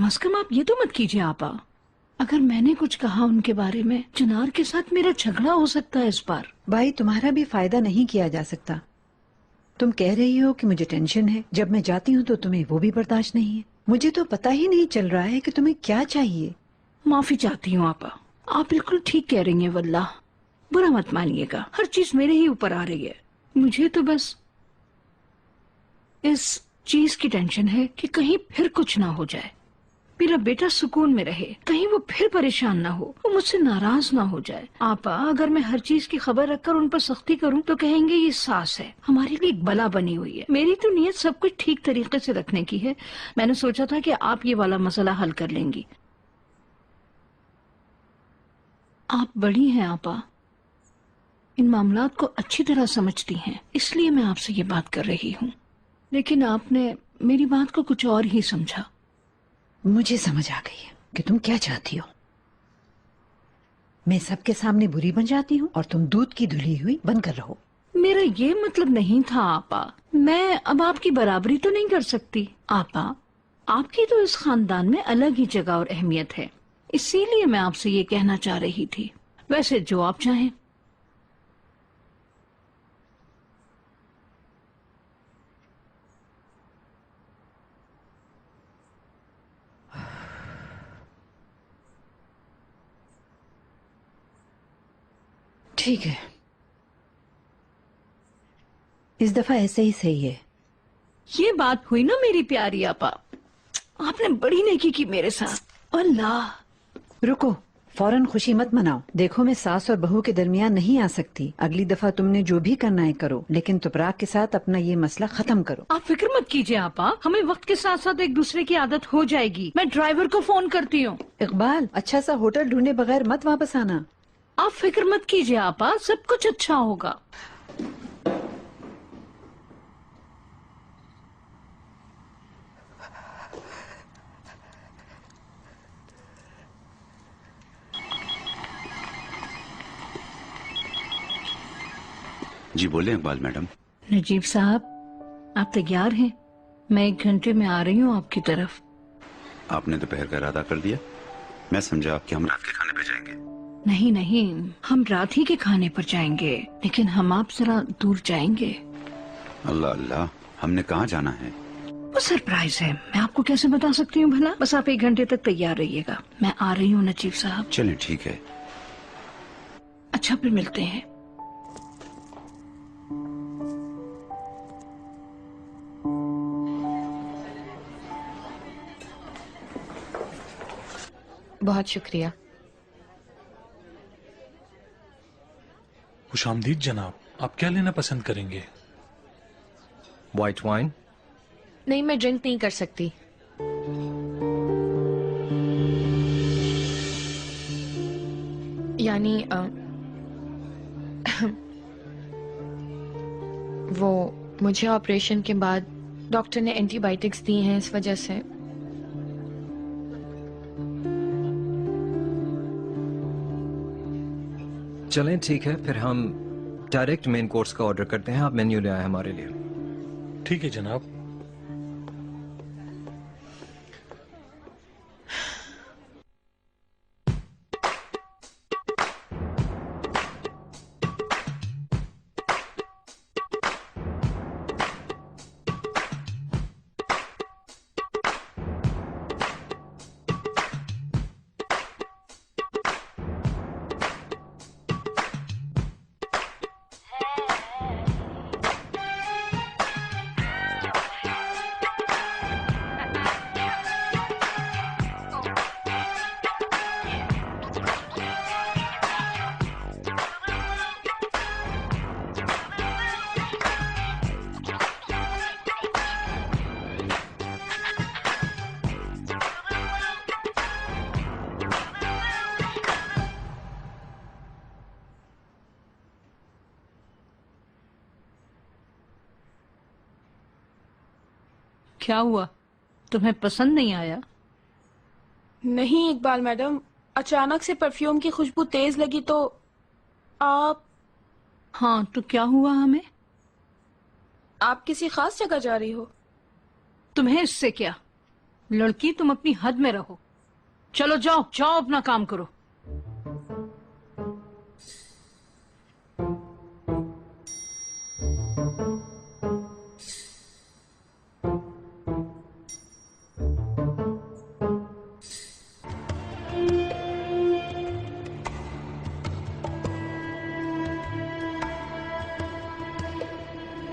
कम से कम आप ये तो मत कीजिए आपा। अगर मैंने कुछ कहा उनके बारे में, चिनार के साथ मेरा झगड़ा हो सकता है इस बार। भाई तुम्हारा भी फायदा नहीं किया जा सकता। तुम कह रही हो कि मुझे टेंशन है, जब मैं जाती हूँ तो तुम्हें वो भी बर्दाश्त नहीं है। मुझे तो पता ही नहीं चल रहा है कि तुम्हें क्या चाहिए। माफी चाहती हूँ आपा, आप बिल्कुल ठीक कह रही हैं वल्लाह। बुरा मत मानिएगा, हर चीज मेरे ही ऊपर आ रही है। मुझे तो बस इस चीज की टेंशन है कि कहीं फिर कुछ ना हो जाए, मेरा बेटा सुकून में रहे, कहीं वो फिर परेशान ना हो, वो मुझसे नाराज ना हो जाए। आपा, अगर मैं हर चीज की खबर रखकर उन पर सख्ती करूं तो कहेंगे ये सास है, हमारे लिए एक बला बनी हुई है। मेरी तो नीयत सब कुछ ठीक तरीके से रखने की है। मैंने सोचा था कि आप ये वाला मसला हल कर लेंगी। आप बड़ी हैं आपा, इन मामलात को अच्छी तरह समझती हैं, इसलिए मैं आपसे ये बात कर रही हूँ। लेकिन आपने मेरी बात को कुछ और ही समझा। मुझे समझ आ गई है कि तुम क्या चाहती हो। मैं सबके सामने बुरी बन जाती हूँ और तुम दूध की धुली हुई बनकर रहो। मेरा ये मतलब नहीं था आपा, मैं अब आपकी बराबरी तो नहीं कर सकती। आपा, आपकी तो इस खानदान में अलग ही जगह और अहमियत है, इसीलिए मैं आपसे ये कहना चाह रही थी। वैसे जो आप चाहें। ठीक है, इस दफा ऐसे ही सही है। ये बात हुई ना मेरी प्यारी आपा, आपने बड़ी नेकी की मेरे साथ। अल्लाह, रुको, फौरन खुशी मत मनाओ। देखो, मैं सास और बहू के दरमियान नहीं आ सकती। अगली दफा तुमने जो भी करना है करो, लेकिन तुपराग के साथ अपना ये मसला खत्म करो। आप फिक्र मत कीजिए आपा, हमें वक्त के साथ साथ एक दूसरे की आदत हो जाएगी। मैं ड्राइवर को फोन करती हूँ। इकबाल, अच्छा सा होटल ढूंढे बगैर मत वापस आना। आप फिक्र मत कीजिए आपा, सब कुछ अच्छा होगा। जी बोले इकबाल मैडम। नजीब साहब, आप तैयार हैं? मैं 1 घंटे में आ रही हूँ आपकी तरफ। आपने दोपहर का इरादा कर दिया? मैं समझा कि हम रात के खाने पे जाएंगे। नहीं नहीं, हम रात ही के खाने पर जाएंगे, लेकिन हम आप जरा दूर जाएंगे। अल्लाह अल्लाह, हमने कहाँ जाना है? वो सरप्राइज है, मैं आपको कैसे बता सकती हूँ भला। बस आप 1 घंटे तक तैयार रहिएगा, मैं आ रही हूँ नजीब साहब। चलें ठीक है। अच्छा, फिर मिलते हैं। बहुत शुक्रिया। खुशामदीद जनाब, आप क्या लेना पसंद करेंगे? White wine? नहीं, मैं ड्रिंक नहीं कर सकती। यानी वो मुझे ऑपरेशन के बाद डॉक्टर ने एंटीबायोटिक्स दी हैं, इस वजह से। चलें ठीक है, फिर हम डायरेक्ट मेन कोर्स का ऑर्डर करते हैं। आप मेन्यू ले आए हमारे लिए। ठीक है जनाब। क्या हुआ, तुम्हें पसंद नहीं आया? नहीं इकबाल मैडम, अचानक से परफ्यूम की खुशबू तेज लगी तो आप हाँ, तो क्या हुआ? हमें आप किसी खास जगह जा रही हो? तुम्हें इससे क्या? लड़की तुम अपनी हद में रहो। चलो जाओ जाओ अपना काम करो।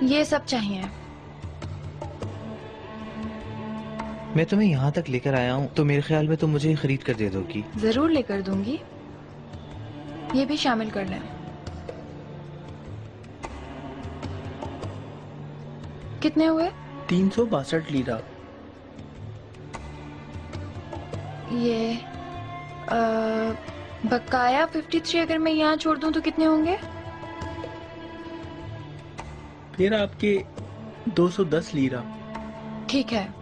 ये सब चाहिए। मैं तुम्हें यहाँ तक लेकर आया हूँ तो मेरे ख्याल में तुम मुझे खरीद कर दे दोगी। जरूर लेकर दूंगी। ये भी शामिल कर लें। कितने हुए? 362 लीरा। ये बकाया 53 अगर मैं यहाँ छोड़ दूं तो कितने होंगे? फिर आपके 210 लीरा। ठीक है।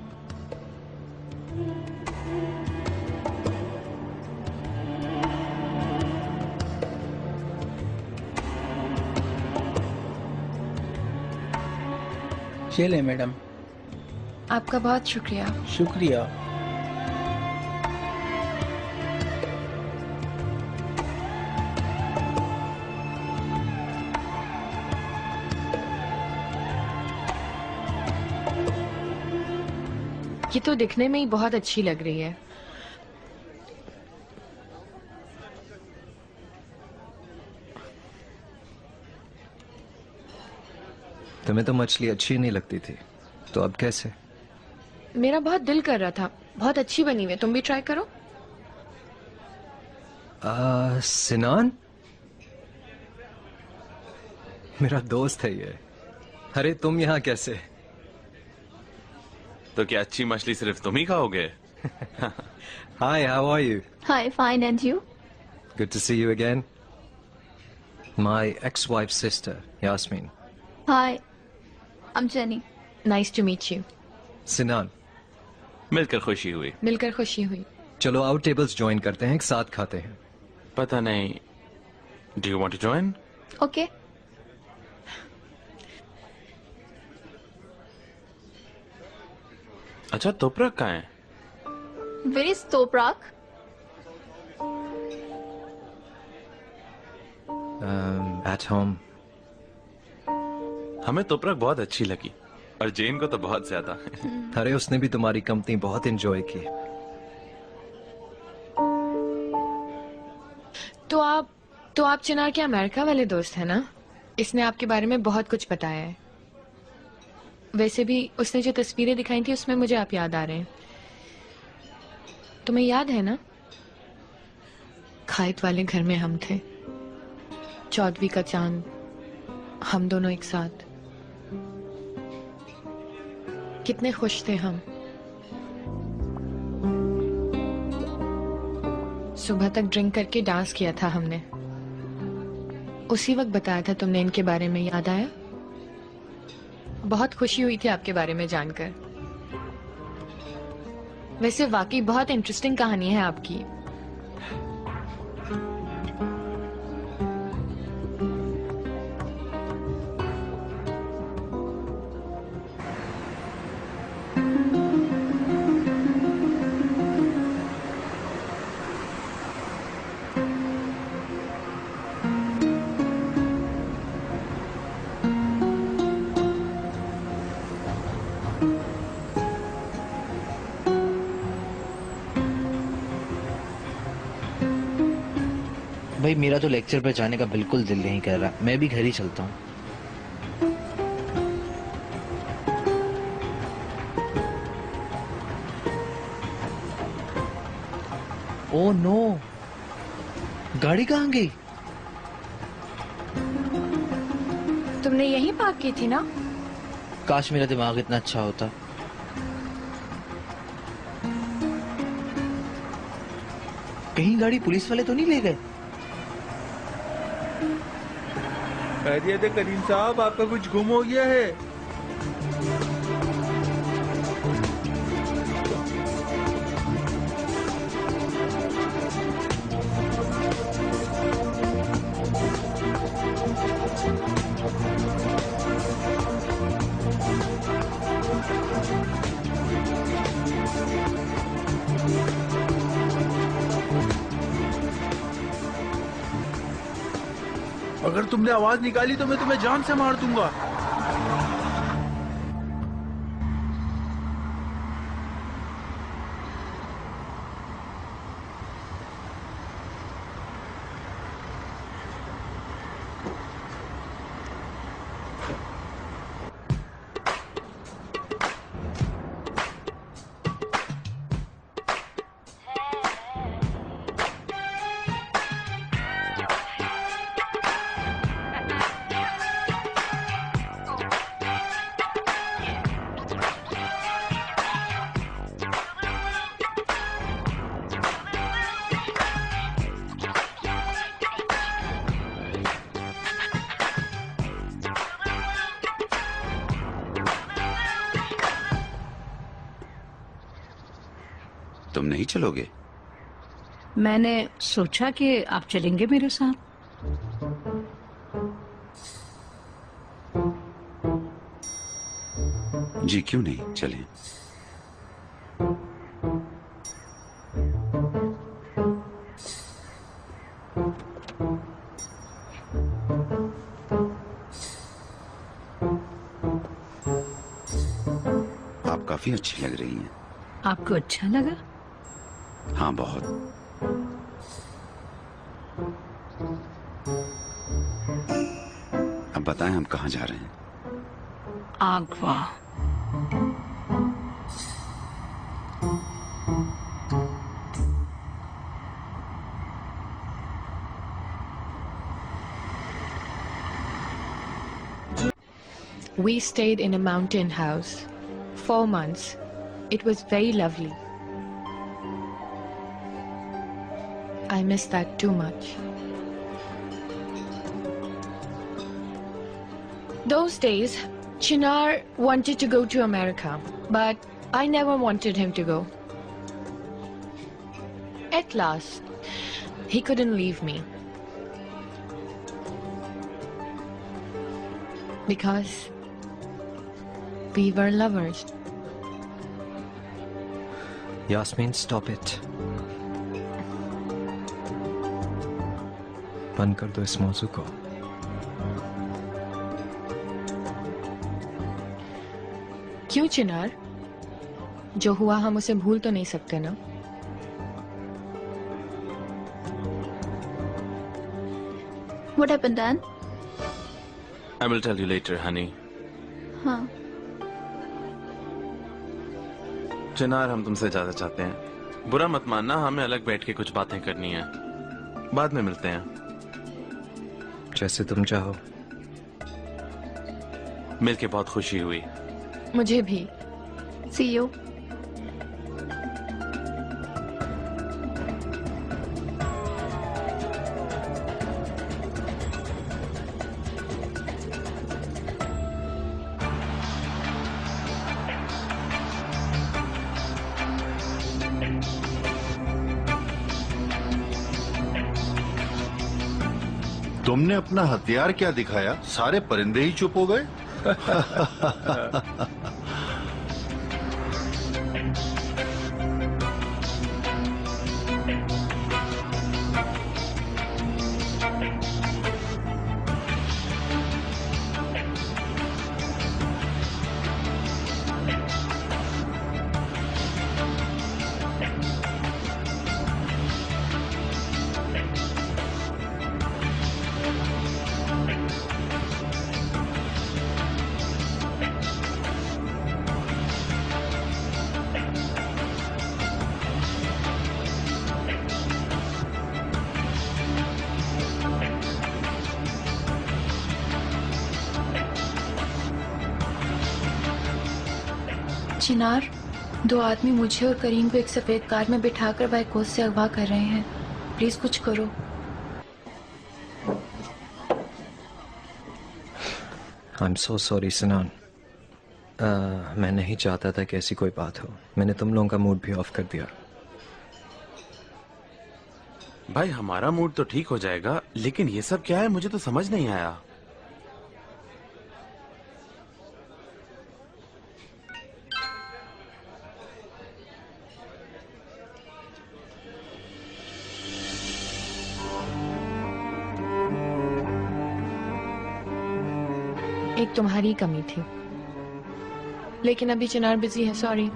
चले मैडम। आपका बहुत शुक्रिया। शुक्रिया। ये तो दिखने में ही बहुत अच्छी लग रही है। तुम्हें तो मछली अच्छी नहीं लगती थी, तो अब कैसे? मेरा बहुत दिल कर रहा था। बहुत अच्छी बनी हुई है, तुम भी ट्राई करो। सिनान मेरा दोस्त है ये। अरे तुम यहाँ कैसे? तो क्या अच्छी मछली सिर्फ तुम ही खाओगे? Hi, how are you? Hi, fine, and you? Good to see you again. My ex-wife's sister, Yasmin. Hi, I'm Jenny. Nice to meet you. सिनान। मिलकर खुशी हुई। मिलकर खुशी हुई। चलो आउट टेबल्स ज्वाइन करते हैं, एक साथ खाते हैं। पता नहीं, do you want to join? Okay. अच्छा, तोपरक कहाँ है? Where is Toprak? At home. हमें तोपरक बहुत अच्छी लगी और जेन को तो बहुत ज्यादा। अरे उसने भी तुम्हारी कंपनी बहुत एंजॉय की। तो आप चिनार के अमेरिका वाले दोस्त हैं ना? इसने आपके बारे में बहुत कुछ बताया है। वैसे भी उसने जो तस्वीरें दिखाई थी उसमें मुझे आप याद आ रहे हैं। तुम्हें याद है ना, खायत वाले घर में हम थे, चौदहवीं का चांद, हम दोनों एक साथ, कितने खुश थे हम। सुबह तक ड्रिंक करके डांस किया था हमने। उसी वक्त बताया था तुमने इनके बारे में, याद आया? बहुत खुशी हुई थी आपके बारे में जानकर। वैसे वाकई बहुत इंटरेस्टिंग कहानी है आपकी। भाई मेरा तो लेक्चर पे जाने का बिल्कुल दिल नहीं कर रहा, मैं भी घर ही चलता हूँ। ओह नो, गाड़ी कहाँ गई? तुमने यहीं पार्क की थी ना? काश मेरा दिमाग इतना अच्छा होता। कहीं गाड़ी पुलिस वाले तो नहीं ले गए? खैरियत है करीम साहब, आपका कुछ गुम हो गया है? अगर तुमने आवाज निकाली तो मैं तुम्हें जान से मार दूंगा। तुम नहीं चलोगे? मैंने सोचा कि आप चलेंगे मेरे साथ। जी क्यों नहीं, चलें। आप काफी अच्छी लग रही हैं। आपको अच्छा लगा? हाँ बहुत। अब बताएं हम कहाँ जा रहे हैं? आगवा। We stayed in a mountain house 4 months. It was very lovely. I miss that too much. Those days, Chinar wanted to go to America, but I never wanted him to go. At last, he couldn't leave me. Because we were lovers. Yasmin, stop it. बंद कर दो इस मौजू को। क्यों चिनार? जो हुआ हम उसे भूल तो नहीं सकते ना? What happened, Dan? I will tell you later, honey. हाँ. चिनार, हम तुमसे इजाजत चाहते हैं। बुरा मत मानना, हमें अलग बैठ के कुछ बातें करनी है। बाद में मिलते हैं। जैसे तुम चाहो। मिलके बहुत खुशी हुई। मुझे भी। See you. तुमने अपना हथियार क्या दिखाया? सारे परिंदे ही चुप हो गए। चिनार, 2 आदमी मुझे और करीम को एक सफेद कार में बिठाकर बाई कोस्ट से अगवा कर रहे हैं। प्लीज कुछ करो। I'm so sorry, सनान। मैं नहीं चाहता था कि ऐसी कोई बात हो। मैंने तुम लोगों का मूड भी ऑफ कर दिया। भाई, हमारा मूड तो ठीक हो जाएगा, लेकिन ये सब क्या है? मुझे तो समझ नहीं आया। एक तुम्हारी कमी थी, लेकिन अभी चिनार बिजी है, सॉरी।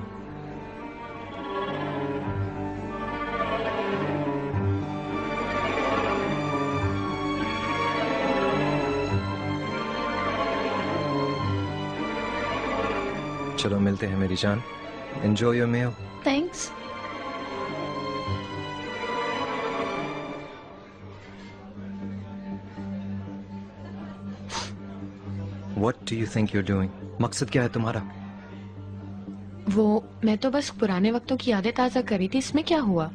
चलो मिलते हैं मेरी जान। Enjoy your meal. Thanks. What do you think you're doing? मकसद क्या है तुम्हारा? वो मैं तो बस पुराने वक्तों की यादें ताजा कर रही थी, इसमें क्या हुआ?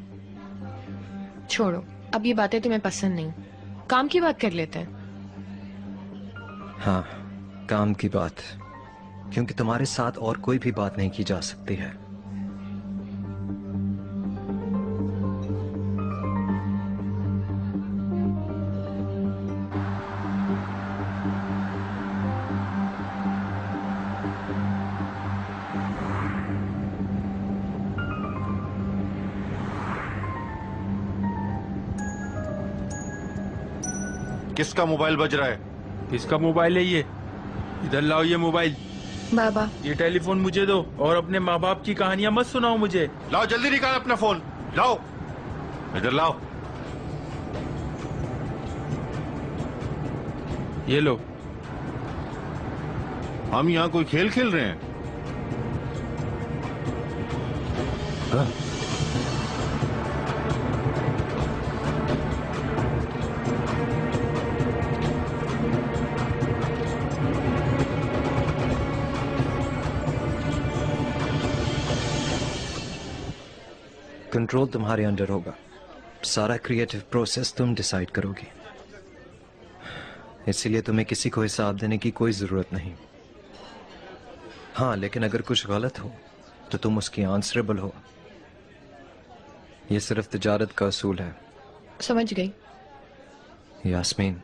छोड़ो, अब ये बातें तुम्हें पसंद नहीं, काम की बात कर लेते हैं। हाँ, काम की बात, क्योंकि तुम्हारे साथ और कोई भी बात नहीं की जा सकती है। किसका मोबाइल बज रहा है? किसका मोबाइल है ये? इधर लाओ ये मोबाइल। बाबा, ये टेलीफोन मुझे दो और अपने माँ बाप की कहानियां मत सुनाओ मुझे। लाओ जल्दी निकाल अपना फोन, लाओ इधर लाओ। ये लो। हम यहाँ कोई खेल खेल रहे हैं? हाँ? कंट्रोल तुम्हारे अंडर होगा, सारा क्रिएटिव प्रोसेस तुम डिसाइड करोगी, इसीलिए तुम्हें किसी को हिसाब देने की कोई जरूरत नहीं। हाँ, लेकिन अगर कुछ गलत हो तो तुम उसकी आंसरेबल हो। यह सिर्फ तिजारत का असूल है। समझ गई। यास्मीन,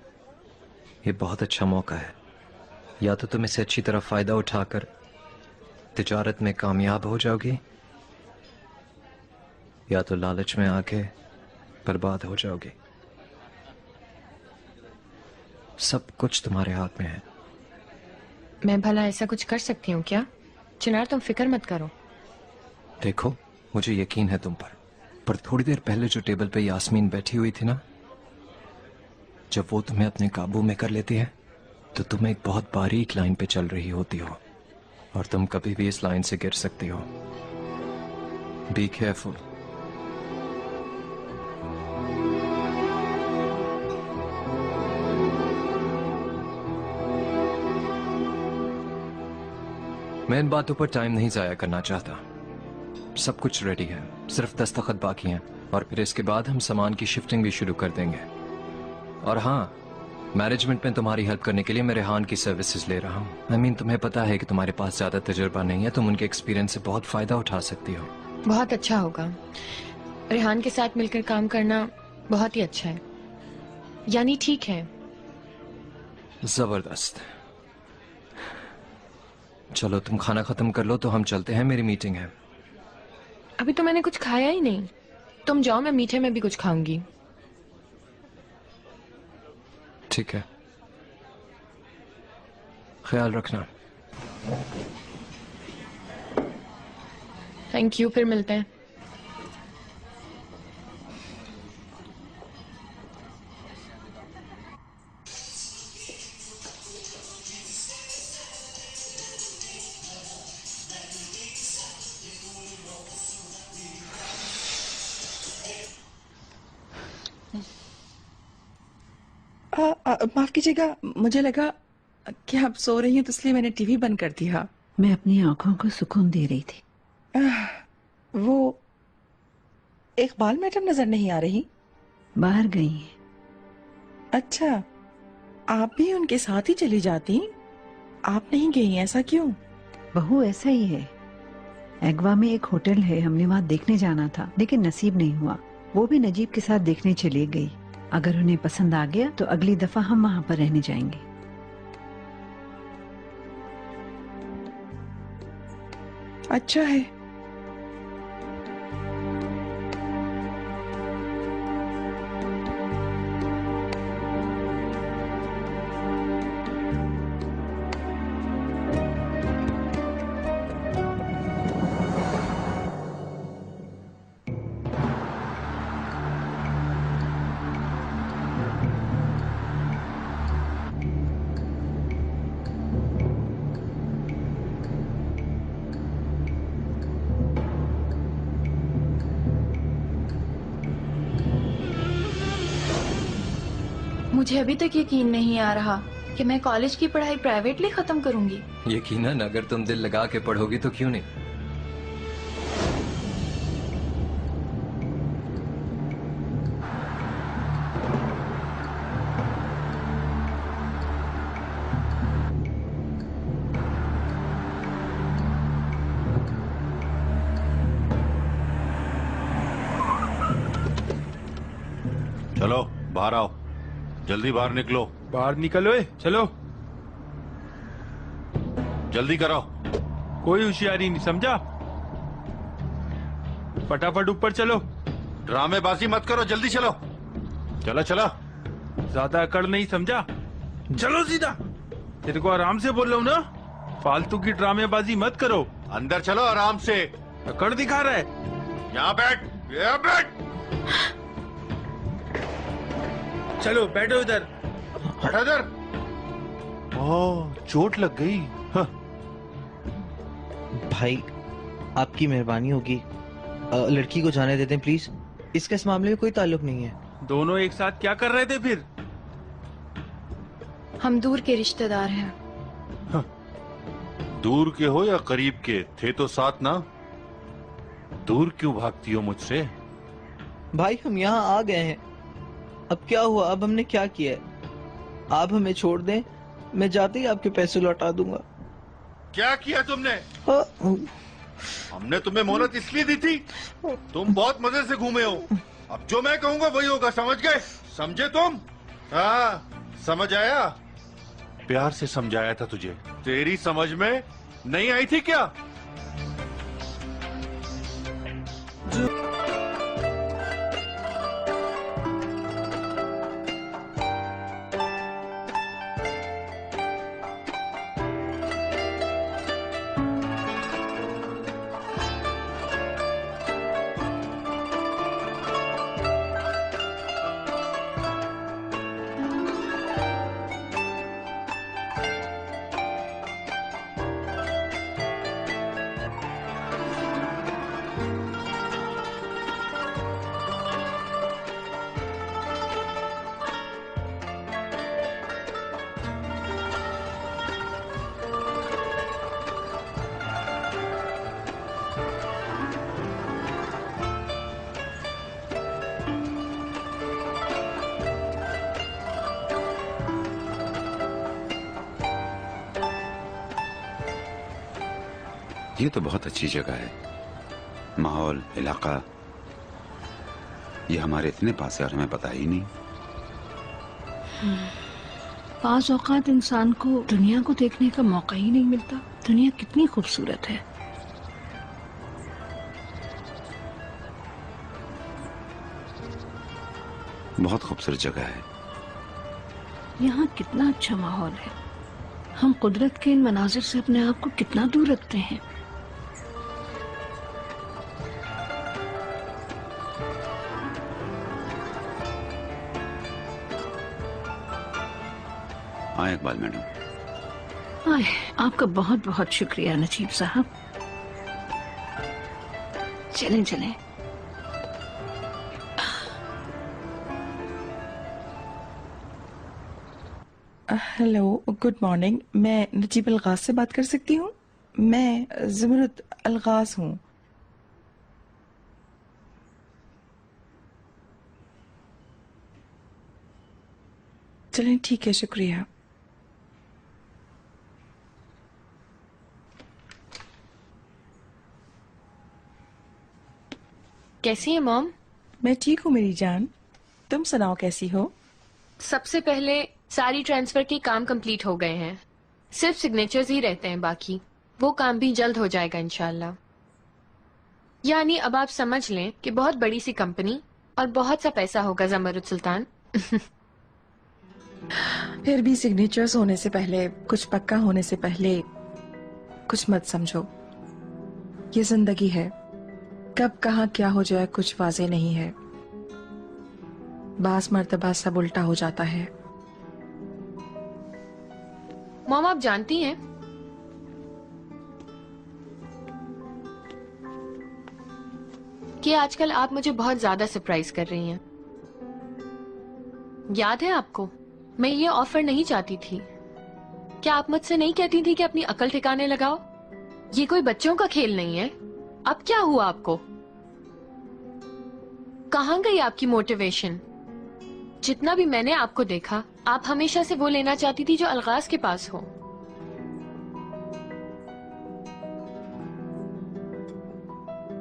ये बहुत अच्छा मौका है, या तो तुम इसे अच्छी तरह फायदा उठाकर तिजारत में कामयाब हो जाओगी, या तो लालच में आके बर्बाद हो जाओगी। सब कुछ तुम्हारे हाथ में है। मैं भला ऐसा कुछ कर सकती हूँ क्या? चिनार, तुम फिक्र मत करो। देखो, मुझे यकीन है तुम पर थोड़ी देर पहले जो टेबल पे यास्मीन बैठी हुई थी ना, जब वो तुम्हें अपने काबू में कर लेती है तो तुम एक बहुत बारीक लाइन पे चल रही होती हो और तुम कभी भी इस लाइन से गिर सकती हो। Be careful. मैं इन बातों पर टाइम नहीं जाया करना चाहता। सब कुछ रेडी है, सिर्फ दस्तखत बाकी हैं और फिर इसके बाद हम सामान की शिफ्टिंग भी शुरू कर देंगे। और हाँ, मैनेजमेंट में तुम्हारी हेल्प करने के लिए मैं रेहान की सर्विसेज ले रहा हूँ। आई मीन, तुम्हें पता है कि तुम्हारे पास ज्यादा तजुर्बा नहीं है, तुम उनके एक्सपीरियंस से बहुत फायदा उठा सकती हो। बहुत अच्छा होगा। रेहान के साथ मिलकर काम करना बहुत ही अच्छा है, यानी ठीक है। जबरदस्त। चलो तुम खाना खत्म कर लो तो हम चलते हैं, मेरी मीटिंग है। अभी तो मैंने कुछ खाया ही नहीं। तुम जाओ, मैं मीठे में भी कुछ खाऊंगी। ठीक है, ख्याल रखना। थैंक यू, फिर मिलते हैं। माफ कीजिएगा, मुझे लगा कि आप सो रही हैं तो इसलिए मैंने टीवी बंद कर दिया। मैं अपनी आंखों को सुकून दे रही थी। वो इकबाल मैडम नजर नहीं आ रही? बाहर गई हैं। अच्छा, आप भी उनके साथ ही चली जाती? आप नहीं गई, ऐसा क्यों? बहू, ऐसा ही है। एगवा में एक होटल है, हमने वहाँ देखने जाना था लेकिन नसीब नहीं हुआ। वो भी नजीब के साथ देखने चली गई। अगर उन्हें पसंद आ गया तो अगली दफा हम वहाँ पर रहने जाएंगे। अच्छा है। मुझे अभी तक यकीन नहीं आ रहा कि मैं कॉलेज की पढ़ाई प्राइवेटली खत्म करूंगी। यकीनन अगर तुम दिल लगा के पढ़ोगी तो क्यों नहीं। चलो बाहर आओ, जल्दी बाहर निकलो। बाहर निकलो, चलो जल्दी करो। कोई होशियारी नहीं, समझा? फटाफट ऊपर चलो। ड्रामेबाजी मत करो, जल्दी चलो। चलो चलो। ज्यादा अकड़ नहीं, समझा? चलो सीधा। तेरे को आराम से बोल रहा हूँ ना, फालतू की ड्रामेबाजी मत करो। अंदर चलो आराम से। अकड़ दिखा रहा है। यहाँ बैठ, यहाँ बैठ। चलो बैठो इधर। बैठो इधर। ओह, चोट लग गई। हाँ। भाई आपकी मेहरबानी होगी, लड़की को जाने देते हैं प्लीज। इसका इस मामले में कोई ताल्लुक नहीं है। दोनों एक साथ क्या कर रहे थे फिर? हम दूर के रिश्तेदार हैं। हाँ। दूर के हो या करीब के, थे तो साथ ना। दूर क्यों भागती हो मुझसे? भाई हम यहाँ आ गए हैं, अब क्या हुआ? अब हमने क्या किया है? आप हमें छोड़ दें, मैं जाते ही आपके पैसे लौटा दूंगा। क्या किया तुमने? हाँ। हमने तुम्हें मोहलत इसलिए दी थी, तुम बहुत मजे से घूमे हो। अब जो मैं कहूंगा वही होगा, समझ गए? समझे तुम? हाँ, समझ आया? प्यार से समझाया था तुझे, तेरी समझ में नहीं आई थी क्या? ये तो बहुत अच्छी जगह है, माहौल, इलाका। ये हमारे इतने पास है और हमें पता ही नहीं। बाज़ औक़ात इंसान को दुनिया को देखने का मौका ही नहीं मिलता। दुनिया कितनी खूबसूरत है। बहुत खूबसूरत जगह है। यहाँ कितना अच्छा माहौल है। हम कुदरत के इन मनाजिर से अपने आप को कितना दूर रखते हैं। हाँ इकबाल मैडम। आए, आपका बहुत बहुत शुक्रिया नजीब साहब। चलें चलें। Hello, good morning. मैं नजीब अलगाज से बात कर सकती हूँ? मैं ज़मरुद अलगाज हूँ। चलें ठीक है, शुक्रिया। कैसी है मॉम? मैं ठीक हूँ मेरी जान, तुम सुनाओ कैसी हो? सबसे पहले सारी ट्रांसफर के काम कंप्लीट हो गए हैं, सिर्फ सिग्नेचर्स ही रहते हैं बाकी। वो काम भी जल्द हो जाएगा इंशाल्लाह। यानी अब आप समझ लें कि बहुत बड़ी सी कंपनी और बहुत सा पैसा होगा ज़मरुद सुल्तान। फिर भी सिग्नेचर्स होने से पहले, कुछ पक्का होने से पहले कुछ मत समझो। ये जिंदगी है, कब कहाँ क्या हो जाए कुछ वाजे नहीं है। बास मर्तबा सब उल्टा हो जाता है। मॉम आप जानती हैं कि आजकल आप मुझे बहुत ज्यादा सरप्राइज कर रही हैं। याद है आपको? मैं ये ऑफर नहीं चाहती थी। क्या आप मुझसे नहीं कहती थी कि अपनी अकल ठिकाने लगाओ? ये कोई बच्चों का खेल नहीं है। अब क्या हुआ आपको? कहाँ गई आपकी मोटिवेशन? जितना भी मैंने आपको देखा, आप हमेशा से वो लेना चाहती थी जो अलगाज के पास हो।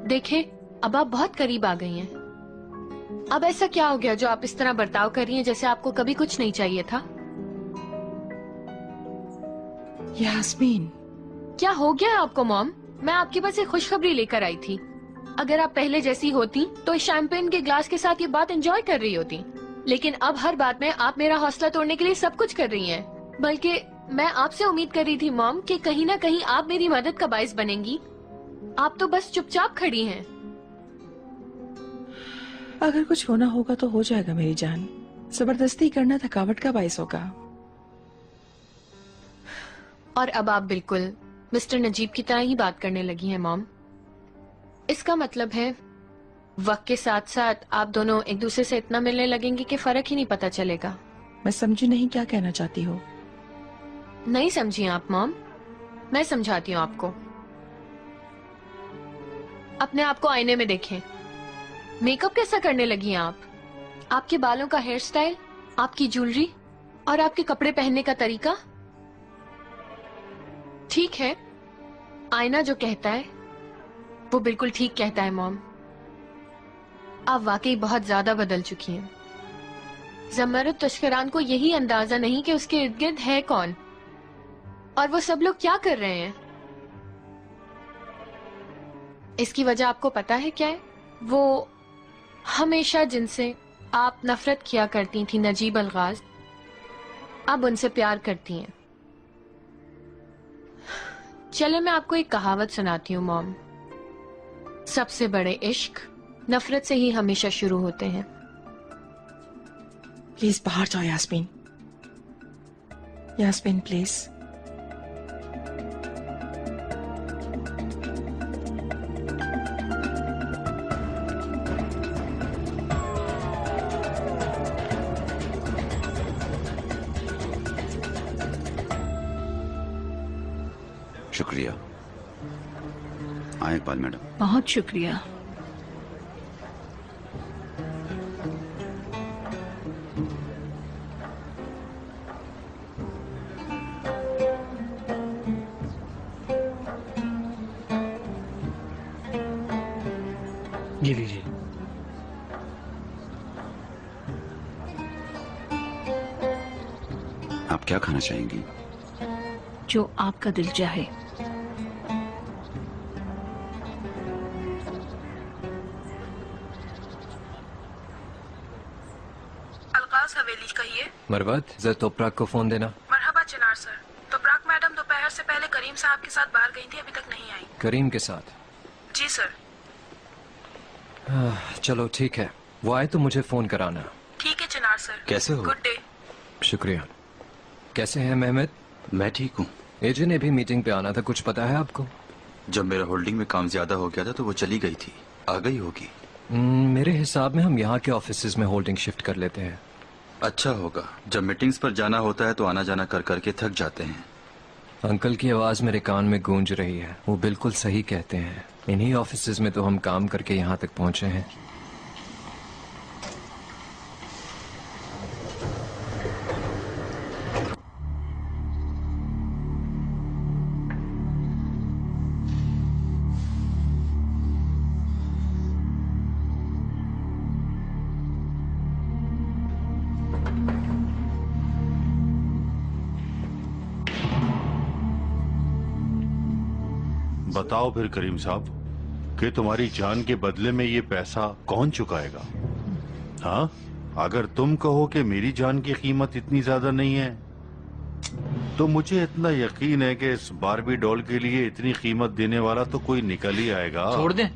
देखे, अब आप बहुत करीब आ गई हैं। अब ऐसा क्या हो गया जो आप इस तरह बर्ताव कर रही हैं जैसे आपको कभी कुछ नहीं चाहिए था? यास्मीन, क्या हो गया है आपको मॉम? मैं आपके पास एक खुशखबरी लेकर आई थी। अगर आप पहले जैसी होती तो इस शैंपेन के ग्लास के साथ ये बात एंजॉय कर रही होती, लेकिन अब हर बात में आप मेरा हौसला तोड़ने के लिए सब कुछ कर रही हैं। बल्कि मैं आपसे उम्मीद कर रही थी मॉम कि कहीं ना कहीं आप मेरी मदद का बाइस बनेंगी। आप तो बस चुपचाप खड़ी हैं। अगर कुछ होना होगा तो हो जाएगा मेरी जान। जबरदस्ती करना थकावट का बाइस होगा। और अब आप बिल्कुल मिस्टर नजीब की तरह ही बात करने लगी हैं मॉम। इसका मतलब है वक्त के साथ साथ आप दोनों एक दूसरे से इतना मिलने लगेंगे कि फर्क ही नहीं पता चलेगा। मैं समझी नहीं क्या कहना चाहती हो। नहीं समझी आप मॉम? मैं समझाती हूँ आपको। अपने आप को आईने में देखें। मेकअप कैसा करने लगी हैं आप? आपके बालों का हेयर स्टाइल, आपकी ज्वेलरी और आपके कपड़े पहनने का तरीका। ठीक है, आईना जो कहता है वो बिल्कुल ठीक कहता है मॉम। आप वाकई बहुत ज्यादा बदल चुकी हैं। जमरुद तशकरान को यही अंदाजा नहीं कि उसके इर्द गिर्द है कौन और वो सब लोग क्या कर रहे हैं। इसकी वजह आपको पता है क्या है? वो हमेशा जिनसे आप नफरत किया करती थी, नजीब अलगाज, अब उनसे प्यार करती हैं। चले मैं आपको एक कहावत सुनाती हूँ मॉम। सबसे बड़े इश्क नफरत से ही हमेशा शुरू होते हैं। प्लीज बाहर जाओ यास्मीन। यास्मीन प्लीज। शुक्रिया। आए इकबाल मैडम। बहुत शुक्रिया। ये लीजिए। आप क्या खाना चाहेंगी? जो आपका दिल चाहे। अलगाज हवेली कहिए। मरवत, जरा तोपराक को फोन देना। मरहबा चिनार सर। तोपराक मैडम दोपहर से पहले करीम साहब के साथ बाहर गई थी, अभी तक नहीं आई। करीम के साथ? जी सर। चलो ठीक है, वो आए तो मुझे फोन कराना। ठीक है चिनार सर। कैसे हो? Good day. शुक्रिया। कैसे हैं मेहमद? मैं ठीक हूँ। एजे ने भी मीटिंग पे आना था, कुछ पता है आपको? जब मेरा होल्डिंग में काम ज्यादा हो गया था तो वो चली गई थी, आ गई होगी। मेरे हिसाब में हम यहाँ के ऑफिसेज में होल्डिंग शिफ्ट कर लेते हैं। अच्छा होगा, जब मीटिंग्स पर जाना होता है तो आना जाना कर करके थक जाते हैं। अंकल की आवाज मेरे कान में गूंज रही है, वो बिल्कुल सही कहते हैं। इन्हीं ऑफिसेज में तो हम काम करके यहाँ तक पहुँचे हैं। बताओ फिर करीम साहब कि तुम्हारी जान के बदले में ये पैसा कौन चुकाएगा? हाँ, अगर तुम कहो कि मेरी जान की कीमत इतनी ज्यादा नहीं है तो मुझे इतना यकीन है कि इस बारबी डॉल के लिए इतनी कीमत देने वाला तो कोई निकल ही आएगा। छोड़ दें।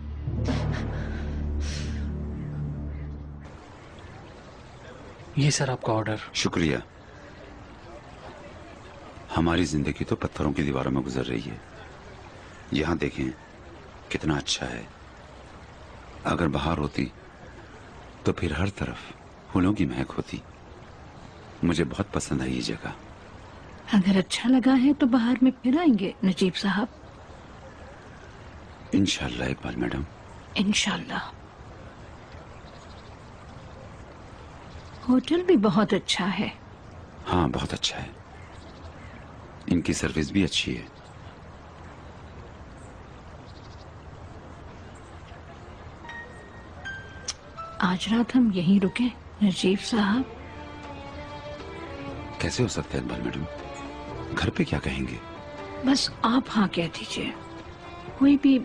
ये सर आपका ऑर्डर। शुक्रिया। हमारी जिंदगी तो पत्थरों की दीवारों में गुजर रही है। यहाँ देखें कितना अच्छा है। अगर बाहर होती तो फिर हर तरफ फूलों की महक होती। मुझे बहुत पसंद आई ये जगह। अगर अच्छा लगा है तो बाहर में फिर आएंगे नजीब साहब। इंशाल्लाह इकबाल मैडम, इंशाल्लाह। होटल भी बहुत अच्छा है। हाँ बहुत अच्छा है, इनकी सर्विस भी अच्छी है। आज रात हम यहीं रुके नजीब साहब। कैसे हो सकता है इकबाल मैडम, घर पे क्या कहेंगे? बस आप हाँ कह दीजिए, कोई भी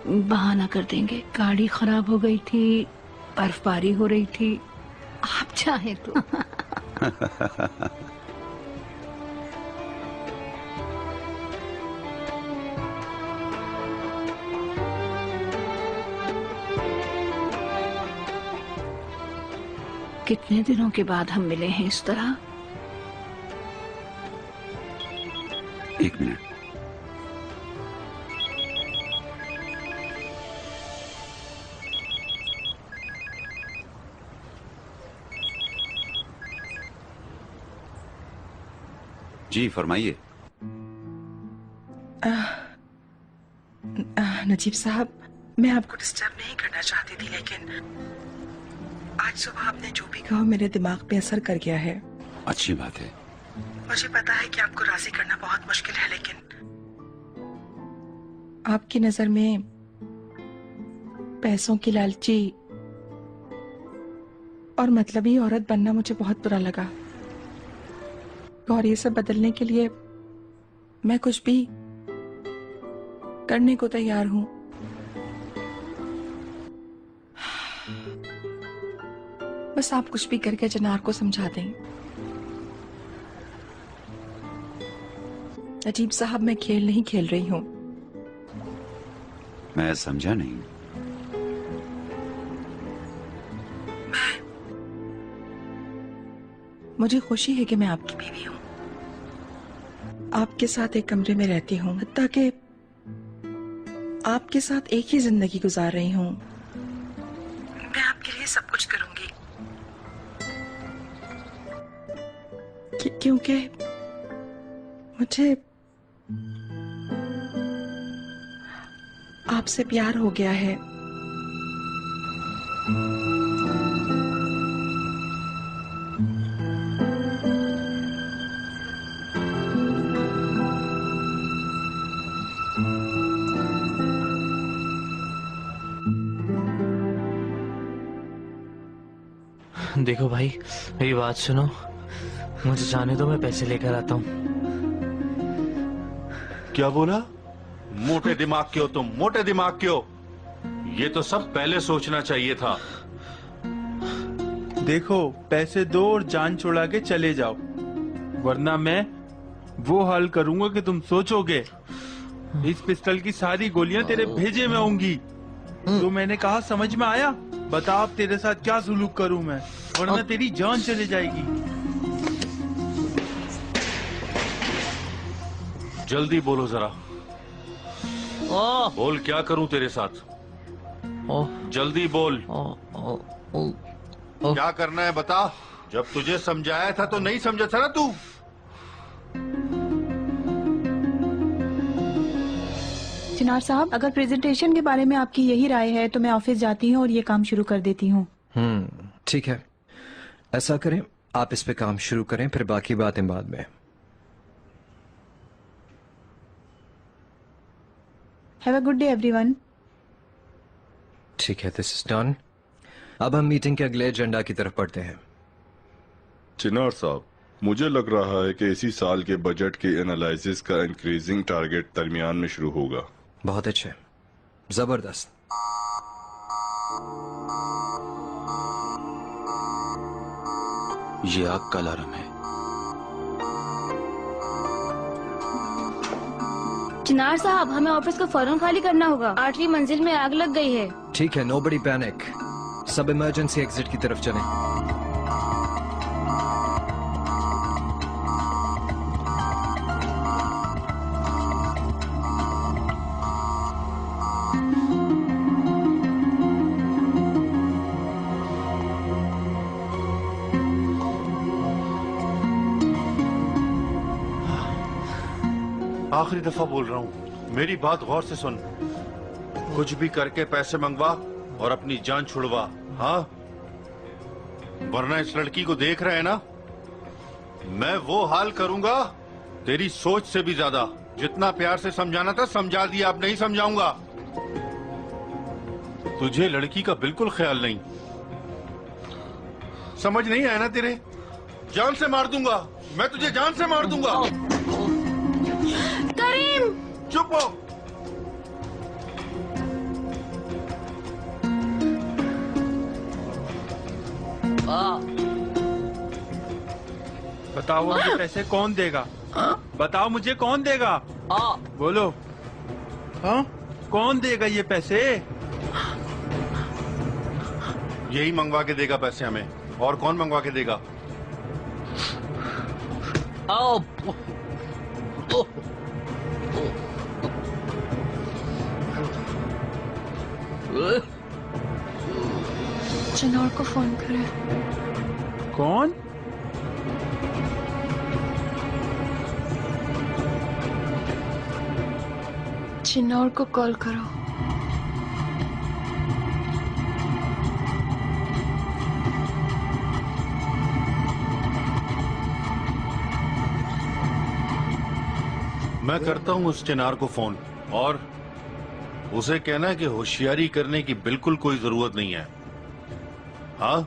बहाना कर देंगे। गाड़ी खराब हो गई थी, बर्फबारी हो रही थी, आप चाहें तो। कितने दिनों के बाद हम मिले हैं इस तरह। एक मिनट। जी फरमाइए। नजीब साहब, मैं आपको डिस्टर्ब नहीं करना चाहती थी, लेकिन आज सुबह आपने जो भी कहा मेरे दिमाग पे असर कर गया है। अच्छी बात है। मुझे पता है कि आपको राजी करना बहुत मुश्किल है, लेकिन आपकी नजर में पैसों की लालची और मतलबी औरत बनना मुझे बहुत बुरा लगा, और ये सब बदलने के लिए मैं कुछ भी करने को तैयार हूं। बस आप कुछ भी करके चिनार को समझा दें। नजीब साहब, मैं खेल नहीं खेल रही हूं। मैं समझा नहीं। मुझे खुशी है कि मैं आपकी बीवी हूं, आपके साथ एक कमरे में रहती हूं, हत्ता कि आपके साथ एक ही जिंदगी गुजार रही हूं। मैं आपके लिए सब कुछ करूंगी, क्योंकि मुझे आपसे प्यार हो गया है। देखो भाई, मेरी बात सुनो, मुझे जाने दो, मैं पैसे लेकर आता हूँ। क्या बोला? मोटे दिमाग के हो तुम, मोटे दिमाग के हो। ये तो सब पहले सोचना चाहिए था। देखो, पैसे दो और जान छुड़ा के चले जाओ, वरना मैं वो हाल करूंगा कि तुम सोचोगे। इस पिस्टल की सारी गोलियां तेरे भेजे में होंगी। तो मैंने कहा समझ में आया? बता अब तेरे साथ क्या सुलूक करूं मैं, वरना तेरी जान चली जाएगी। जल्दी बोलो जरा। बोल, क्या करूं तेरे साथ? जल्दी बोल। क्या करना है बता। जब तुझे समझाया था तो नहीं समझा था ना तू। चिनार साहब, अगर प्रेजेंटेशन के बारे में आपकी यही राय है तो मैं ऑफिस जाती हूँ और ये काम शुरू कर देती हूँ। ठीक है, ऐसा करें, आप इस पे काम शुरू करें, फिर बाकी बातें बाद में। Have a good day everyone. ठीक है, दिस इज डन। अब हम मीटिंग के अगले एजेंडा की तरफ बढ़ते हैं। चिनार साहब, मुझे लग रहा है कि इसी साल के बजट के एनालिसिस का इंक्रीजिंग टारगेट दरमियान में शुरू होगा। बहुत अच्छे, जबरदस्त। ये आग का अलार्म है। चिनार साहब, हमें ऑफिस को फौरन खाली करना होगा। 8वीं मंजिल में आग लग गई है। ठीक है, नोबडी पैनिक, सब इमरजेंसी एग्जिट की तरफ चलें। आखिरी दफा बोल रहा हूँ, मेरी बात गौर से सुन। कुछ भी करके पैसे मंगवा और अपनी जान छुड़वा, हाँ? वरना इस लड़की को देख रहे हैं ना, मैं वो हाल करूंगा तेरी सोच से भी ज्यादा। जितना प्यार से समझाना था समझा दिया, अब नहीं समझाऊंगा। तुझे लड़की का बिल्कुल ख्याल नहीं, समझ नहीं आया ना तेरे? जान से मार दूंगा मैं तुझे, जान से मार दूंगा। करीम! चुप हो। बताओ मुझे पैसे कौन देगा? बताओ मुझे कौन देगा? बोलो। हाँ? कौन देगा ये पैसे? यही मंगवा के देगा पैसे हमें, और कौन मंगवा के देगा? चिनार को फोन करे। कौन? चिनार को कॉल करो। मैं करता हूँ उस चिनार को फोन, और उसे कहना कि होशियारी करने की बिल्कुल कोई जरूरत नहीं है, हाँ?